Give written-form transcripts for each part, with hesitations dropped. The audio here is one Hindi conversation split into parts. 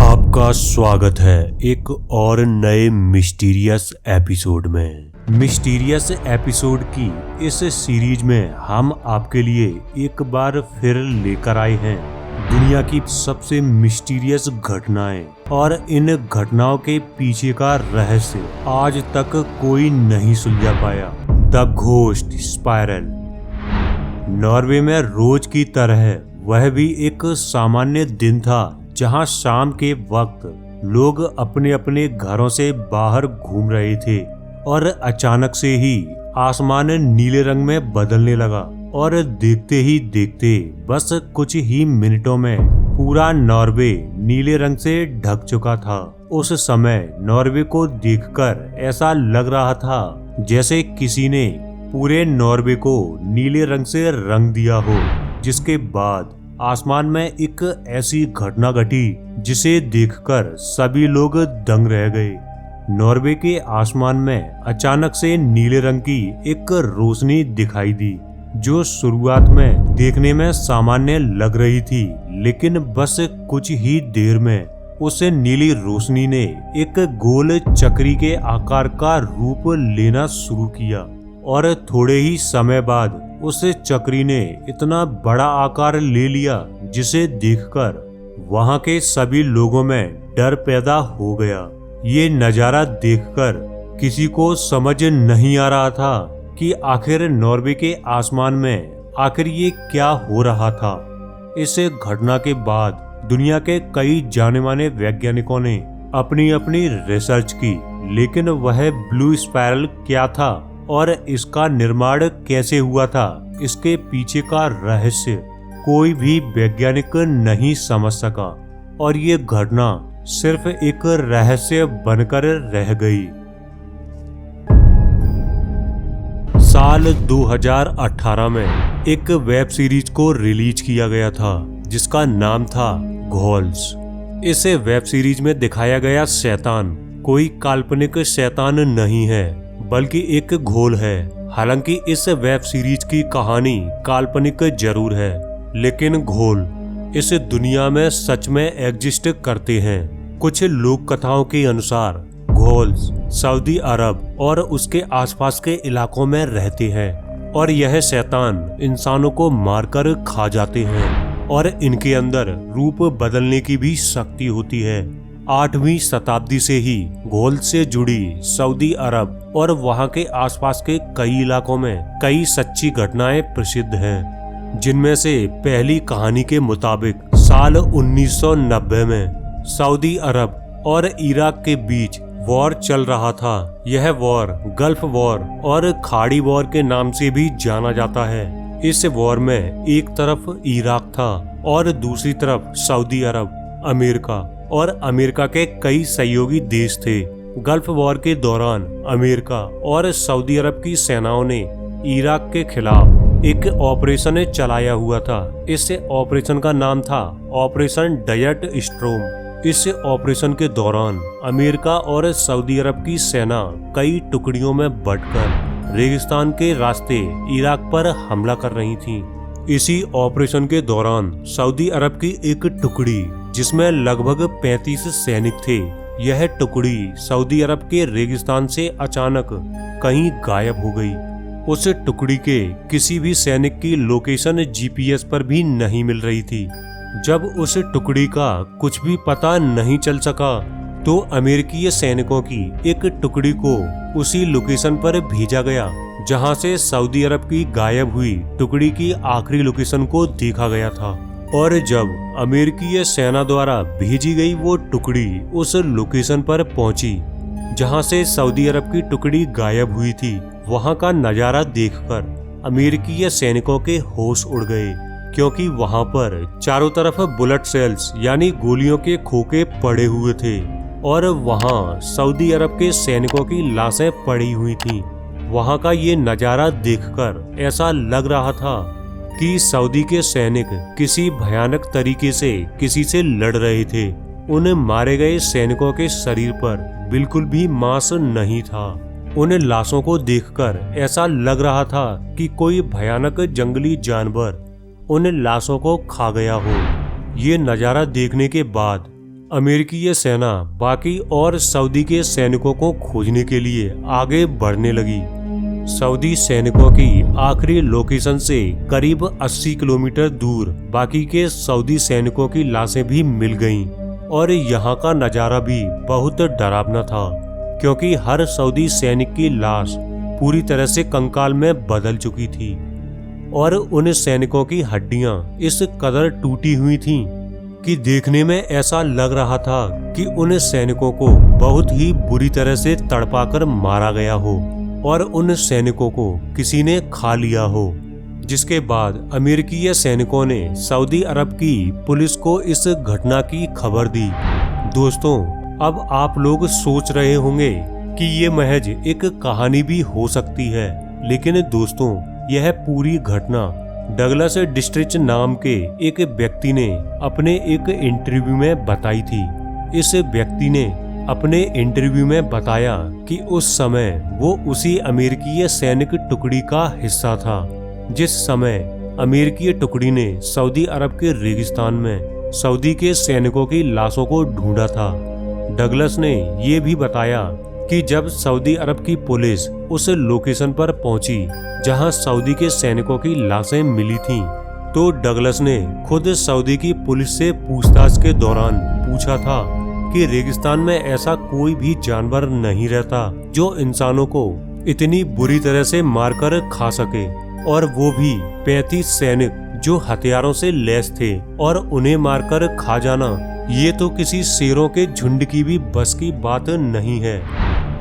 आपका स्वागत है एक और नए मिस्टीरियस एपिसोड में। मिस्टीरियस एपिसोड की इस सीरीज में हम आपके लिए एक बार फिर लेकर आए हैं दुनिया की सबसे मिस्टीरियस घटनाएं और इन घटनाओं के पीछे का रहस्य आज तक कोई नहीं सुलझा पाया। The ghost spiral. नॉर्वे में रोज की तरह वह भी एक सामान्य दिन था जहां शाम के वक्त लोग अपने अपने घरों से बाहर घूम रहे थे और अचानक से ही आसमान नीले रंग में बदलने लगा और देखते ही देखते बस कुछ ही मिनटों में पूरा नॉर्वे नीले रंग से ढक चुका था। उस समय नॉर्वे को देखकर ऐसा लग रहा था जैसे किसी ने पूरे नॉर्वे को नीले रंग से रंग दिया हो। जिसके बाद आसमान में एक ऐसी घटना घटी जिसे देखकर सभी लोग दंग रह गए। नॉर्वे के आसमान में अचानक से नीले रंग की एक रोशनी दिखाई दी जो शुरुआत में देखने में सामान्य लग रही थी, लेकिन बस कुछ ही देर में उस नीली रोशनी ने एक गोल चक्री के आकार का रूप लेना शुरू किया और थोड़े ही समय बाद उस चक्री ने इतना बड़ा आकार ले लिया जिसे देखकर वहां के सभी लोगों में डर पैदा हो गया। ये नजारा देखकर किसी को समझ नहीं आ रहा था कि आखिर नॉर्वे के आसमान में आखिर ये क्या हो रहा था। इस घटना के बाद दुनिया के कई जाने माने वैज्ञानिकों ने अपनी अपनी रिसर्च की, लेकिन वह ब्लू स्पाइरल क्या था और इसका निर्माण कैसे हुआ था, इसके पीछे का रहस्य कोई भी वैज्ञानिक नहीं समझ सका और ये घटना सिर्फ एक रहस्य बनकर रह गई। साल 2018 में एक वेब सीरीज को रिलीज किया गया था जिसका नाम था घोल्स। इस वेब सीरीज में दिखाया गया शैतान कोई काल्पनिक शैतान नहीं है बल्कि एक घोल है। हालांकि इस वेब सीरीज की कहानी काल्पनिक जरूर है, लेकिन घोल इस दुनिया में सच में एग्जिस्ट करते हैं। कुछ लोक कथाओं के अनुसार घोल्स सऊदी अरब और उसके आसपास के इलाकों में रहते हैं और यह शैतान इंसानों को मारकर खा जाते हैं और इनके अंदर रूप बदलने की भी शक्ति होती है। 8वीं शताब्दी से ही घोल से जुड़ी सऊदी अरब और वहां के आसपास के कई इलाकों में कई सच्ची घटनाएं प्रसिद्ध हैं, जिनमें से पहली कहानी के मुताबिक साल 1990 में सऊदी अरब और इराक के बीच वॉर चल रहा था। यह वॉर गल्फ वॉर और खाड़ी वॉर के नाम से भी जाना जाता है। इस वॉर में एक तरफ इराक था और दूसरी तरफ सऊदी अरब, अमेरिका और अमेरिका के कई सहयोगी देश थे। गल्फ वॉर के दौरान अमेरिका और सऊदी अरब की सेनाओं ने इराक के खिलाफ एक ऑपरेशन चलाया हुआ था। इस ऑपरेशन का नाम था ऑपरेशन डेजर्ट स्टॉर्म। इस ऑपरेशन के दौरान अमेरिका और सऊदी अरब की सेना कई टुकड़ियों में बंटकर रेगिस्तान के रास्ते इराक पर हमला कर रही थी। इसी ऑपरेशन के दौरान सऊदी अरब की एक टुकड़ी जिसमें लगभग 35 सैनिक थे, यह टुकड़ी सऊदी अरब के रेगिस्तान से अचानक कहीं गायब हो गई। उस टुकड़ी के किसी भी सैनिक की लोकेशन जीपीएस पर भी नहीं मिल रही थी। जब उस टुकड़ी का कुछ भी पता नहीं चल सका तो अमेरिकी सैनिकों की एक टुकड़ी को उसी लोकेशन पर भेजा गया जहां से सऊदी अरब की गायब हुई टुकड़ी की आखिरी लोकेशन को देखा गया था। और जब अमेरिकी सेना द्वारा भेजी गई वो टुकड़ी उस लोकेशन पर पहुंची जहां से सऊदी अरब की टुकड़ी गायब हुई थी, वहां का नजारा देखकर अमेरिकी सैनिकों के होश उड़ गए, क्योंकि वहां पर चारों तरफ बुलेट सेल्स यानी गोलियों के खोखे पड़े हुए थे और वहां सऊदी अरब के सैनिकों की लाशें पड़ी हुई थीं। वहां का ये नजारा देखकर ऐसा लग रहा था कि सऊदी के सैनिक किसी भयानक तरीके से किसी से लड़ रहे थे। उन मारे गए सैनिकों के शरीर पर बिल्कुल भी मांस नहीं था। उन लाशों को देखकर ऐसा लग रहा था कि कोई भयानक जंगली जानवर उन लाशों को खा गया हो। ये नजारा देखने के बाद अमेरिकी सेना बाकी और सऊदी के सैनिकों को खोजने के लिए आगे बढ़ने लगी। सऊदी सैनिकों की आखिरी लोकेशन से करीब 80 किलोमीटर दूर बाकी के सऊदी सैनिकों की लाशें भी मिल गईं और यहाँ का नज़ारा भी बहुत डरावना था, क्योंकि हर सऊदी सैनिक की लाश पूरी तरह से कंकाल में बदल चुकी थी और उन सैनिकों की हड्डियां इस कदर टूटी हुई थीं कि देखने में ऐसा लग रहा था कि उन सैनिकों को बहुत ही बुरी तरह से तड़पाकर मारा गया हो और उन सैनिकों को किसी ने खा लिया हो। जिसके बाद अमेरिकी सैनिकों ने सऊदी अरब की पुलिस को इस घटना की खबर दी। दोस्तों, अब आप लोग सोच रहे होंगे कि ये महज एक कहानी भी हो सकती है, लेकिन दोस्तों यह पूरी घटना डगलस डिस्ट्रिच नाम के एक व्यक्ति ने अपने एक इंटरव्यू में बताई थी। इस व्यक्ति ने अपने इंटरव्यू में बताया कि उस समय वो उसी अमेरिकी सैनिक टुकड़ी का हिस्सा था जिस समय अमेरिकी टुकड़ी ने सऊदी अरब के रेगिस्तान में सऊदी के सैनिकों की लाशों को ढूंढा था। डगलस ने ये भी बताया कि जब सऊदी अरब की पुलिस उस लोकेशन पर पहुंची जहां सऊदी के सैनिकों की लाशें मिली थीं, तो डगलस ने खुद सऊदी की पुलिस से पूछताछ के दौरान पूछा था कि रेगिस्तान में ऐसा कोई भी जानवर नहीं रहता जो इंसानों को इतनी बुरी तरह से मारकर खा सके, और वो भी 35 सैनिक जो हथियारों से लैस थे, और उन्हें मारकर खा जाना ये तो किसी शेरों के झुंड की भी बस की बात नहीं है।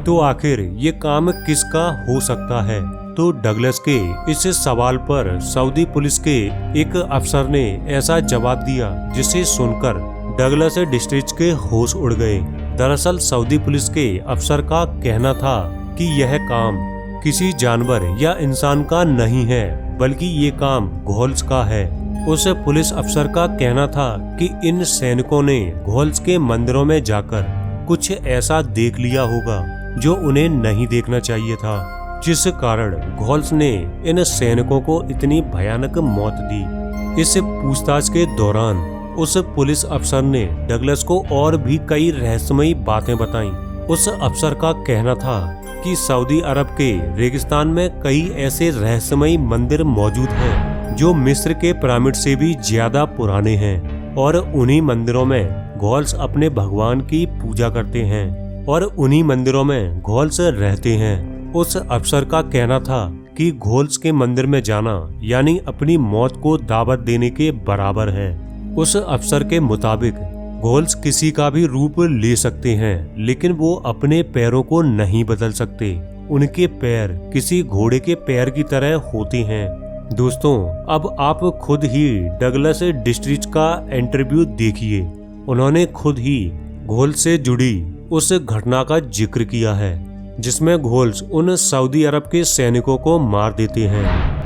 तो आखिर ये काम किसका हो सकता है? तो डगलस के इस सवाल पर सऊदी पुलिस के एक अफसर ने ऐसा जवाब दिया जिसे सुनकर डगलस डिस्ट्रिक्ट के होश उड़ गए। दरअसल सऊदी पुलिस के अफसर का कहना था कि यह काम किसी जानवर या इंसान का नहीं है, बल्कि ये काम घोल्स का है। उस पुलिस अफसर का कहना था कि इन सैनिकों ने घोल्स के मंदिरों में जाकर कुछ ऐसा देख लिया होगा जो उन्हें नहीं देखना चाहिए था, जिस कारण घोल्स ने इन सैनिकों को इतनी भयानक मौत दी। इस पूछताछ के दौरान उस पुलिस अफसर ने डगलस को और भी कई रहस्यमयी बातें बताईं। उस अफसर का कहना था कि सऊदी अरब के रेगिस्तान में कई ऐसे रहस्यमयी मंदिर मौजूद हैं जो मिस्र के पिरामिड से भी ज्यादा पुराने हैं, और उन्हीं मंदिरों में घोल्स अपने भगवान की पूजा करते हैं और उन्हीं मंदिरों में घोल्स रहते हैं। उस अफसर का कहना था कि घोल्स के मंदिर में जाना यानी अपनी मौत को दावत देने के बराबर है। उस अफसर के मुताबिक घोल्स किसी का भी रूप ले सकते हैं, लेकिन वो अपने पैरों को नहीं बदल सकते। उनके पैर किसी घोड़े के पैर की तरह होते हैं। दोस्तों, अब आप खुद ही डगलस डिस्ट्रिक्ट का इंटरव्यू देखिए। उन्होंने खुद ही घोल्स से जुड़ी उस घटना का जिक्र किया है जिसमें घोल्स उन सऊदी अरब के सैनिकों को मार देते हैं।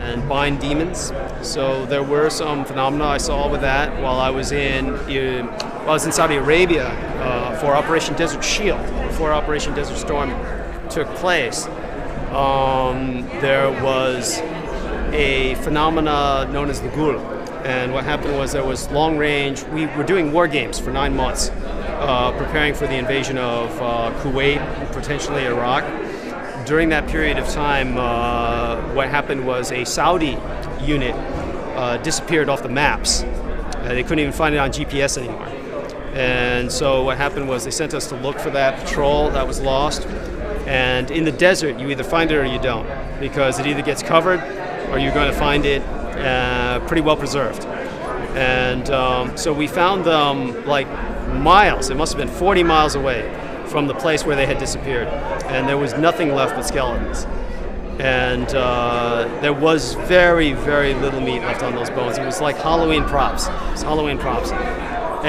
And bind demons. So there were some phenomena I saw with that while I was in Saudi Arabia for Operation Desert Shield. Before Operation Desert Storm took place, there was a phenomena known as the Ghul. And what happened was there was long range. We were doing war games for 9 months, preparing for the invasion of Kuwait and potentially Iraq. During that period of time, what happened was a Saudi unit disappeared off the maps. They couldn't even find it on GPS anymore. And so what happened was they sent us to look for that patrol that was lost. And in the desert, you either find it or you don't, because it either gets covered or you're going to find it pretty well preserved. And so we found them like miles. It must have been 40 miles away from the place where they had disappeared, and there was nothing left but skeletons. And there was very, very little meat left on those bones. It was like Halloween props. It was Halloween props.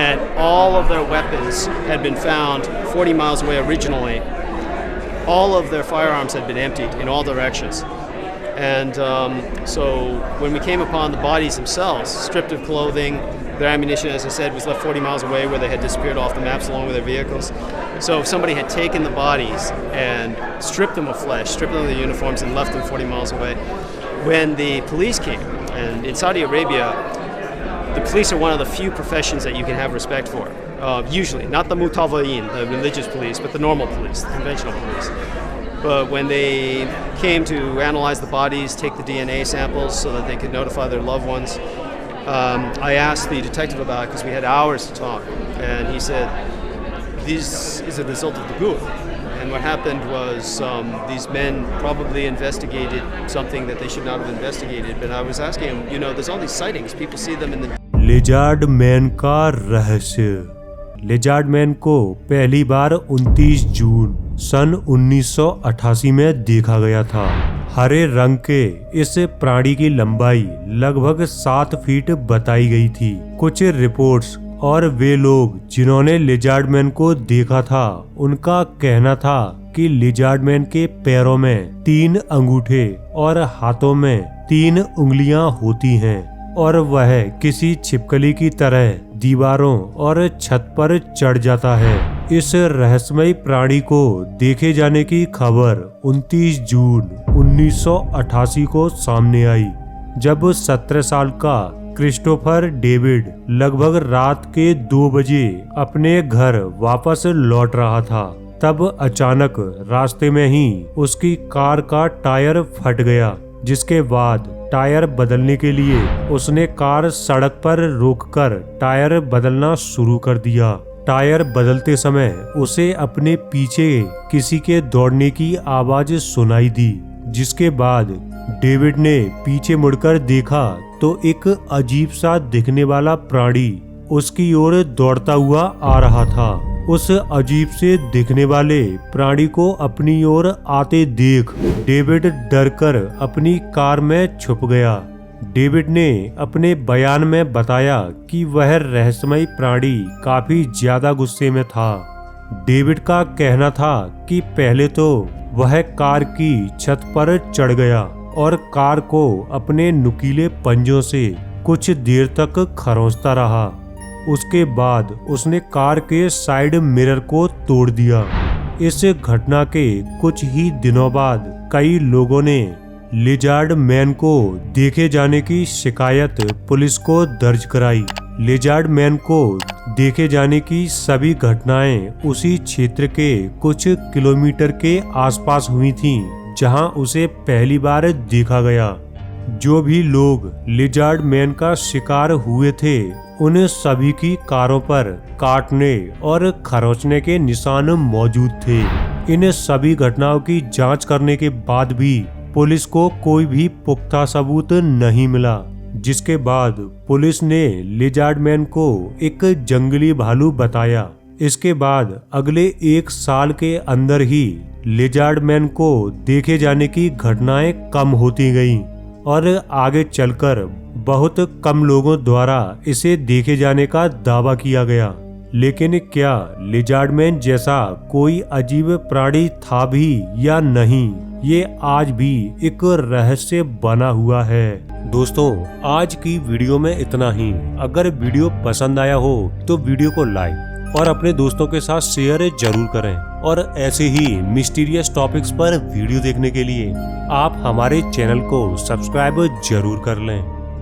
And all of their weapons had been found 40 miles away originally. All of their firearms had been emptied in all directions. And so when we came upon the bodies themselves, stripped of clothing, their ammunition, as I said, was left 40 miles away where they had disappeared off the maps along with their vehicles. So if somebody had taken the bodies and stripped them of flesh, stripped them of their uniforms and left them 40 miles away, when the police came, and in Saudi Arabia, the police are one of the few professions that you can have respect for. Usually, not the mutawa'in, the religious police, but the normal police, the conventional police. But when they came to analyze the bodies, take the DNA samples so that they could notify their loved ones, I asked the detective about it because we had hours to talk, and he said, "This is a result of the ghul." And what happened was these men probably investigated something that they should not have investigated. But I was asking him, there's all these sightings. People see them in the... lizard man का रहस्य। लिजार्ड मैन को पहली बार 29 जून सन 1988 में देखा गया था। हरे रंग के इस प्राणी की लंबाई लगभग 7 फीट बताई गई थी। कुछ रिपोर्ट्स और वे लोग जिन्होंने लिजार्ड मैन को देखा था उनका कहना था कि लिजार्ड मैन के पैरों में 3 अंगूठे और हाथों में 3 उंगलियां होती हैं और वह किसी छिपकली की तरह दीवारों और छत पर चढ़ जाता है। इस रहस्यमयी प्राणी को देखे जाने की खबर 29 जून 1988 को सामने आई, जब 17 साल का क्रिस्टोफर डेविड लगभग रात के 2 बजे अपने घर वापस लौट रहा था। तब अचानक रास्ते में ही उसकी कार का टायर फट गया, जिसके बाद टायर बदलने के लिए उसने कार सड़क पर रोककर टायर बदलना शुरू कर दिया। टायर बदलते समय उसे अपने पीछे किसी के दौड़ने की आवाज सुनाई दी, जिसके बाद डेविड ने पीछे मुड़कर देखा तो एक अजीब सा दिखने वाला प्राणी उसकी ओर दौड़ता हुआ आ रहा था। उस अजीब से दिखने वाले प्राणी को अपनी ओर आते देख डेविड डरकर अपनी कार में छुप गया। डेविड ने अपने बयान में बताया कि वह रहस्यमयी प्राणी काफी ज्यादा गुस्से में था। डेविड का कहना था कि पहले तो वह कार की छत पर चढ़ गया और कार को अपने नुकीले पंजों से कुछ देर तक खरोंचता रहा। उसके बाद उसने कार के साइड मिरर को तोड़ दिया। इस घटना के कुछ ही दिनों बाद कई लोगों ने लिजार्ड मैन को देखे जाने की शिकायत पुलिस को दर्ज कराई। लिजार्ड मैन को देखे जाने की सभी घटनाएं उसी क्षेत्र के कुछ किलोमीटर के आसपास हुई थीं, जहां उसे पहली बार देखा गया। जो भी लोग लिजार्ड मैन का शिकार हुए थे उन सभी की कारों पर काटने और खरोंचने के निशान मौजूद थे। इन सभी घटनाओं की जांच करने के बाद भी पुलिस को कोई भी पुख्ता सबूत नहीं मिला, जिसके बाद पुलिस ने लिजार्ड मैन को एक जंगली भालू बताया। इसके बाद अगले 1 साल के अंदर ही लिजार्ड मैन को देखे जाने की घटनाएं कम होती गईं और आगे चलकर बहुत कम लोगों द्वारा इसे देखे जाने का दावा किया गया। लेकिन क्या लिजार्ड मैन जैसा कोई अजीब प्राणी था भी या नहीं, ये आज भी एक रहस्य बना हुआ है। दोस्तों, आज की वीडियो में इतना ही। अगर वीडियो पसंद आया हो तो वीडियो को लाइक और अपने दोस्तों के साथ शेयर जरूर करें और ऐसे ही मिस्टीरियस टॉपिक्स पर वीडियो देखने के लिए आप हमारे चैनल को सब्सक्राइब जरूर कर लें।